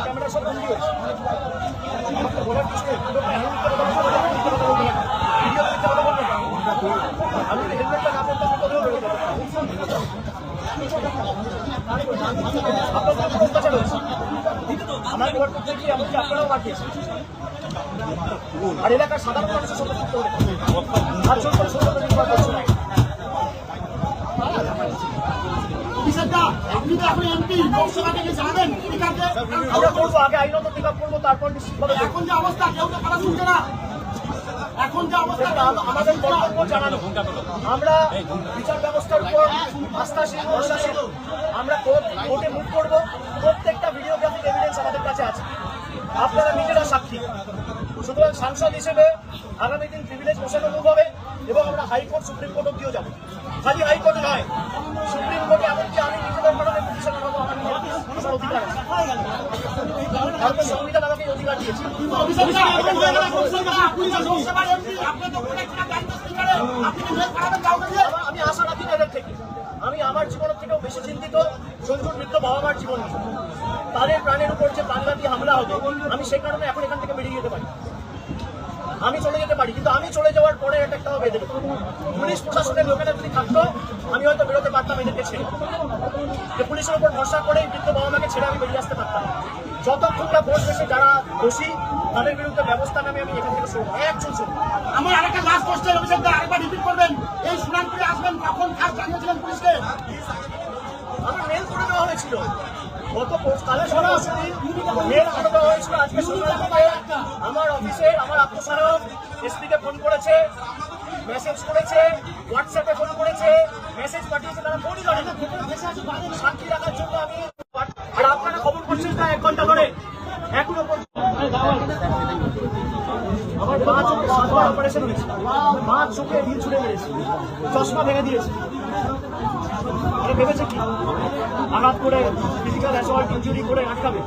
Camera সব বন্ধ হয়েছে। আমাকে বলার কিছু নেই, আমি হেলমেটটা না পড়তে কোথাও বেরোতে আমার ঘর করতে গিয়ে এমনকি আপনারাও পাঠিয়েছেন। আর এলাকার সাধারণ মানুষের সঙ্গে যুক্ত করে আর জোর করে সত্য নির্ভর করছে না। আমরা করবো আগে আইনত টিকাপ করবো, তারপর নিশ্চিতভাবে এখন যে অবস্থা কেউ তো কথা শুনছে না। এখন যে অবস্থা আমাদের কর্তব্য জানানো, আমরা বিচার ব্যবস্থার উপর আস্থাশীল ভরসাশীল, আমরা কোর্টে মুভ করবো। প্রত্যেকটা ভিডিওগ্রাফিক এভিডেন্স আমাদের কাছে আছে, আপনারা নিজেরা সাক্ষী। সুতরাং সাংসদ হিসেবে আগামী দিন প্রিভিলেজ বসানো মুভ হবে এবং আমরা হাইকোর্ট সুপ্রিম কোর্ট অব্দিও যাবো। খালি হাইকোর্টে নয়, সুপ্রিম কোর্টে এমনকি আমি নিজেদের কারণে পিটিশন আনাবো। আমার অধিকার আছে, ভারতের সংবিধান আমাকে অধিকার দিয়েছে। আমি আশা রাখি না এদের থেকে। আমি আমার জীবনের থেকেও বেশি চিন্তিত সঞ্জুর মৃত্যু বাবা মার জীবন নিয়ে। তাদের প্রাণের উপর যে প্রাণঘাতী হামলা হবে, আমি সেই কারণে এখন এখান থেকে বেরিয়ে যেতে পারি, আমি চলে যেতে পারি। কিন্তু আমি চলে যাওয়ার পরে একটা বেঁধে দেবো। পুলিশ প্রশাসনের লোকেরা যদি থাকতো আমি হয়তো বেরোতে পারতাম এদেরকে ছেড়ে, যে পুলিশের উপর ভরসা করে বৃদ্ধ বাবা মাকে ছেড়ে আমি বেরিয়ে আসতে পারতাম। যতক্ষণ না ভোট বেশি যারা দোষী তাদের বিরুদ্ধে ব্যবস্থা নেবে আমি এখান থেকে শুরু একজন শুরু। আমার আরেকটা লাস্ট কোশ্চেন অভিষেকদা আরেকবার রিপিট করবেন, এই সুনামপুরে আসবেন কখন কাজ জানিয়েছিলেন পুলিশকে? আমার মেল করে দেওয়া হয়েছিল গত কালে সরাসরি মেল করে দেওয়া হয়েছিল। আজকে সকাল আমার অফিসের আমার আত্মসহায়ক এসপিকে ফোন করেছে, মেসেজ করেছে, হোয়াটসঅ্যাপে ফোন করেছে, মেসেজ পাঠিয়েছে, তারা ফোনই ধরে না। সাক্ষী রাখার জন্য আমি, আর আপনারা খবর করছেন না 1 ঘন্টা ধরে এখনো আমার 5 অপারেশন হয়েছে, 5 চোখে ঢিল ছুড়ে মেরেছে, চশমা ভেঙে দিয়েছে। ভেবেছে কি আঘাত করে ফিজিক্যাল অ্যাসল্ট ইনজুরি করে আটকাবে?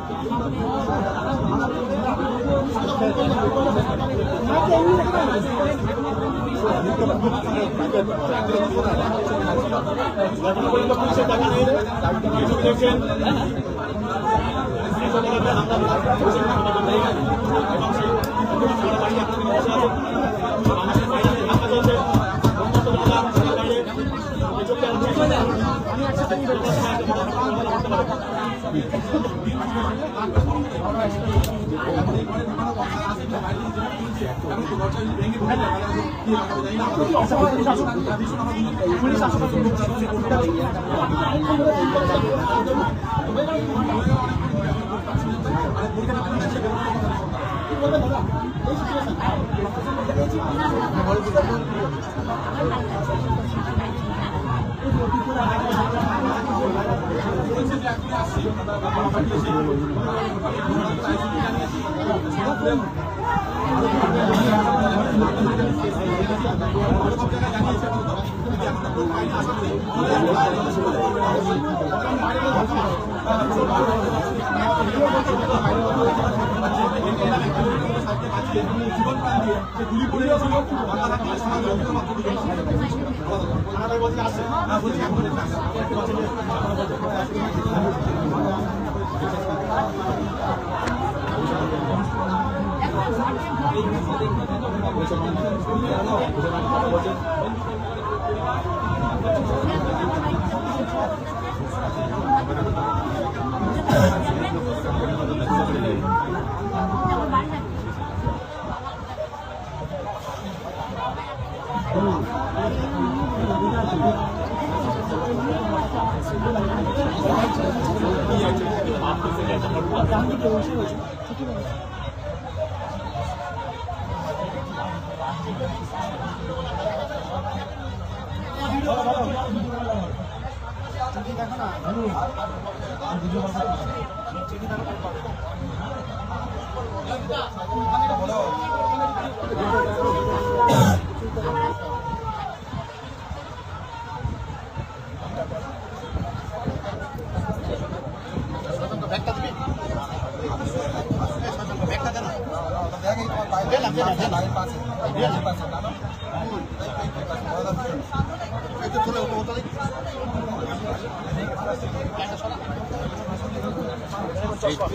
চশমা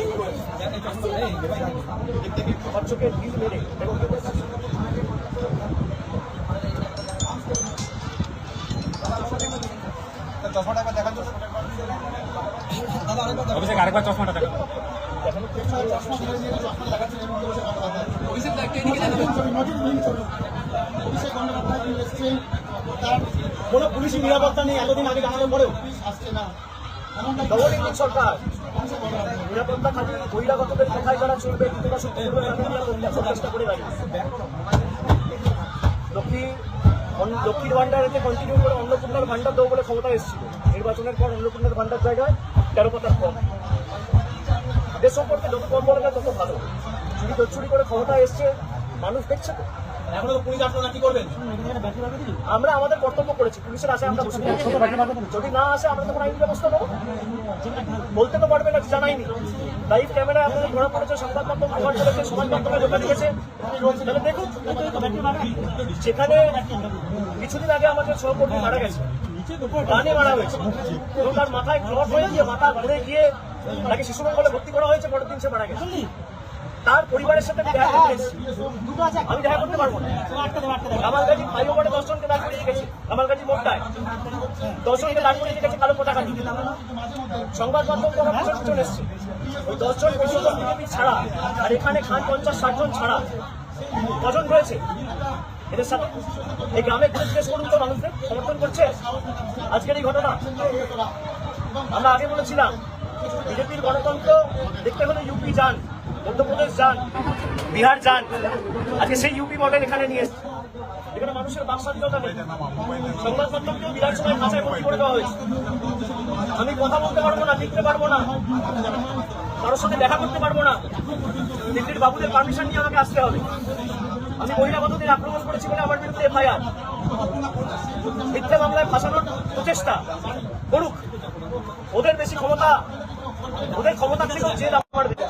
আমার চোখে ঢিল মেরে দেখুন কি করেছে। অভিষেক আরেকবার চশমাটা দেখো। কোনো পুলিশি নিরাপত্তা নেই এতদিন আগে জানানোর পরেও ডবল ইঞ্জিন সরকার নিরাপত্তা খালি বহিরাগতদের কোথায় যারা চলবে তোরা সত্যি করে চেষ্টা করে দাঁড়িয়েছে। লক্ষ্মীর ভান্ডারেতে কন্টিনিউ করে অন্নপূর্ণার ভান্ডার দেবো বলে ক্ষমতা এসেছিল, নির্বাচনের পর অন্নপূর্ণার ভান্ডার জায়গায় 13 পাতার কম। দেশ সম্পর্কে যত কম বলা যায় তত ভালো। চুরি চুরি করে ক্ষমতা এসছে, মানুষ দেখছে তো। এখনো তো পুলিশ আসলো না, কি করবেন? আমরা আমাদের কর্তব্য করেছি, পুলিশের আশায় আমরা বসে থাকি। যদি না আসে আমরা তখন আইন ব্যবস্থা নেবো। বলতে তো পারবে না জানাইনি। লাইভ ক্যামেরায় আপনাদের ধরা পড়েছে, সংবাদ মাধ্যম কভার করেছে, সমাজ মাধ্যমে লোকা দিয়েছে। তাহলে দেখুন, সেখানে কিছুদিন আগে আমাদের সহকর্মী মারা গেছে, প্রাণে মারা হয়েছে এবং তার মাথায় ক্লট হয়ে গিয়ে মাথা ঘুরে গিয়ে তাকে শিশু মঙ্গলে ভর্তি করা হয়েছে, পরের দিন সে মারা গেছে। তার পরিবারের সাথে আমি দেখা করতে এসেছি, আমি দেখা করতে পারবো না। আমার কাছে ফ্লাইওভারে 10 জনকে দাঁড় করিয়ে গেছে, আমার কাছে মোটটায় 10 জনকে দাঁড় করিয়ে গেছে কালো পতাকা দিয়ে। সংবাদ মাধ্যম তো আমার পিছন এসছে, ওই 10 জন বিজেপি ছাড়া আর এখানে খান 50-60 জন ছাড়া কজন রয়েছে এদের সাথে? এই গ্রামে ঘুরে জিজ্ঞেস করুন তো, মানুষদের সমর্থন করছে আজকের এই ঘটনা? আমরা আগে বলেছিলাম বিজেপির গণতন্ত্র দেখতে হলে ইউপি যান, মধ্যপ্রদেশ যান, বিহার যান। আজকে সেই ইউপি মডেল এখানে নিয়ে এসছে। এখানে মানুষের বাক স্বাধীনতা নেই, সংবাদ মাধ্যমকেও বিধানসভায় ভাষায় বন্দী করে দেওয়া হয়েছে। আমি কথা বলতে পারবো না, লিখতে পারবো না, কারোর সাথে দেখা করতে পারবো না। দিল্লির বাবুদের পারমিশন নিয়ে আমাকে আসতে হবে। আমি বহিরাগতদের আক্রমণ করেছি বলে আমার বিরুদ্ধে এফআইআর, মিথ্যা মামলায় ফাঁসানোর প্রচেষ্টা করুক। ওদের বেশি ক্ষমতা, ওদের ক্ষমতা থেকেও জেল আমার দিকে।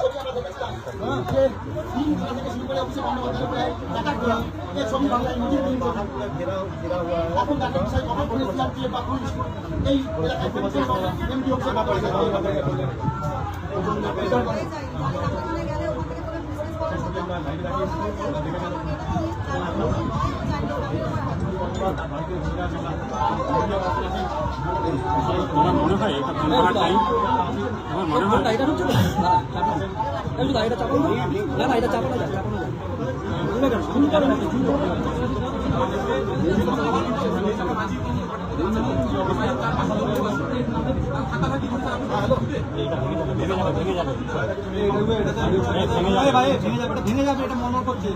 আমার মনে হয় এটা ভাঙার টাইম, আমার মনে হয় এটা হচ্ছে না এটা চাপানো না, না এটা চাপানো যায়, চাপানো যায়। ভেঙে যাবে, এটা মনে করছে।